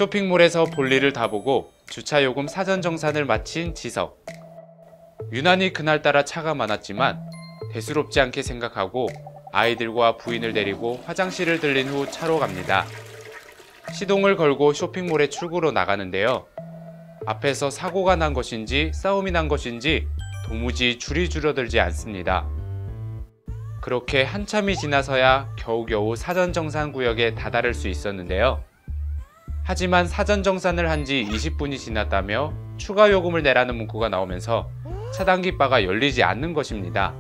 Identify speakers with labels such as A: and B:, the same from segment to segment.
A: 쇼핑몰에서 볼일을 다 보고 주차요금 사전 정산을 마친 지석. 유난히 그날따라 차가 많았지만 대수롭지 않게 생각하고 아이들과 부인을 데리고 화장실을 들린 후 차로 갑니다. 시동을 걸고 쇼핑몰의 출구로 나가는데요. 앞에서 사고가 난 것인지 싸움이 난 것인지 도무지 줄이 줄어들지 않습니다. 그렇게 한참이 지나서야 겨우겨우 사전정산 구역에 다다를 수 있었는데요. 하지만 사전정산을 한 지 20분이 지났다며 추가 요금을 내라는 문구가 나오면서 차단기 바가 열리지 않는 것입니다.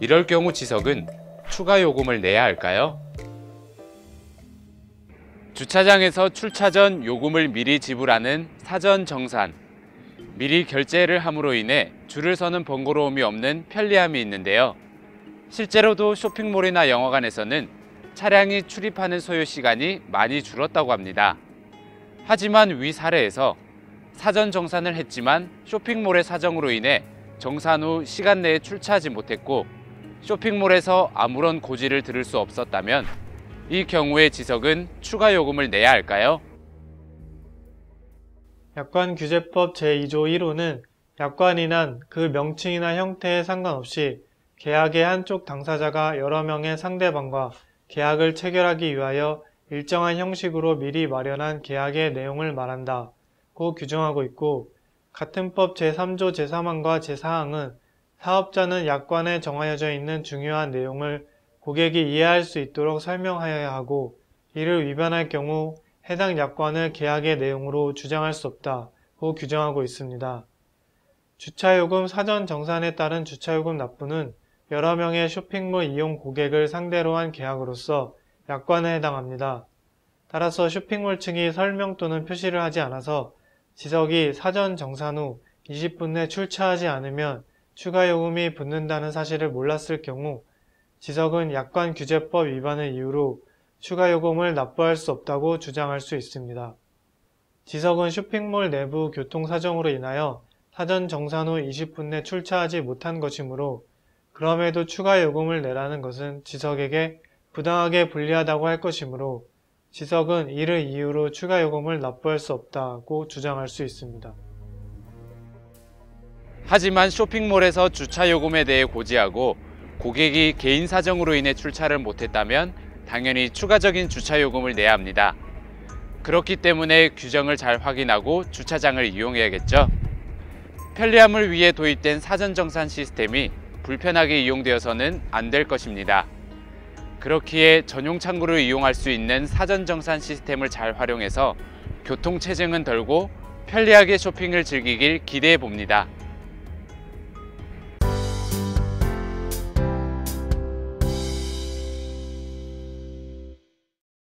A: 이럴 경우 지석은 추가 요금을 내야 할까요? 주차장에서 출차 전 요금을 미리 지불하는 사전정산. 미리 결제를 함으로 인해 줄을 서는 번거로움이 없는 편리함이 있는데요. 실제로도 쇼핑몰이나 영화관에서는 차량이 출입하는 소요 시간이 많이 줄었다고 합니다. 하지만 위 사례에서 사전 정산을 했지만 쇼핑몰의 사정으로 인해 정산 후 시간 내에 출차하지 못했고 쇼핑몰에서 아무런 고지를 들을 수 없었다면 이 경우에 지석은 추가 요금을 내야 할까요?
B: 약관규제법 제2조 1호는 약관이란 그 명칭이나 형태에 상관없이 계약의 한쪽 당사자가 여러 명의 상대방과 계약을 체결하기 위하여 일정한 형식으로 미리 마련한 계약의 내용을 말한다고 규정하고 있고, 같은 법 제3조 제3항과 제4항은 사업자는 약관에 정하여져 있는 중요한 내용을 고객이 이해할 수 있도록 설명하여야 하고, 이를 위반할 경우 해당 약관을 계약의 내용으로 주장할 수 없다고 규정하고 있습니다. 주차요금 사전 정산에 따른 주차요금 납부는 여러 명의 쇼핑몰 이용 고객을 상대로 한 계약으로서 약관에 해당합니다. 따라서 쇼핑몰 측이 설명 또는 표시를 하지 않아서 지석이 사전 정산 후 20분 내 출차하지 않으면 추가 요금이 붙는다는 사실을 몰랐을 경우 지석은 약관규제법 위반을 이유로 추가 요금을 납부할 수 없다고 주장할 수 있습니다. 지석은 쇼핑몰 내부 교통 사정으로 인하여 사전 정산 후 20분 내 출차하지 못한 것이므로 그럼에도 추가 요금을 내라는 것은 지석에게 부당하게 불리하다고 할 것이므로 지석은 이를 이유로 추가 요금을 납부할 수 없다고 주장할 수 있습니다.
A: 하지만 쇼핑몰에서 주차 요금에 대해 고지하고 고객이 개인 사정으로 인해 출차를 못했다면 당연히 추가적인 주차 요금을 내야 합니다. 그렇기 때문에 규정을 잘 확인하고 주차장을 이용해야겠죠. 편리함을 위해 도입된 사전정산 시스템이 불편하게 이용되어서는 안 될 것입니다. 그렇기에 전용 창구를 이용할 수 있는 사전정산 시스템을 잘 활용해서 교통체증은 덜고 편리하게 쇼핑을 즐기길 기대해 봅니다.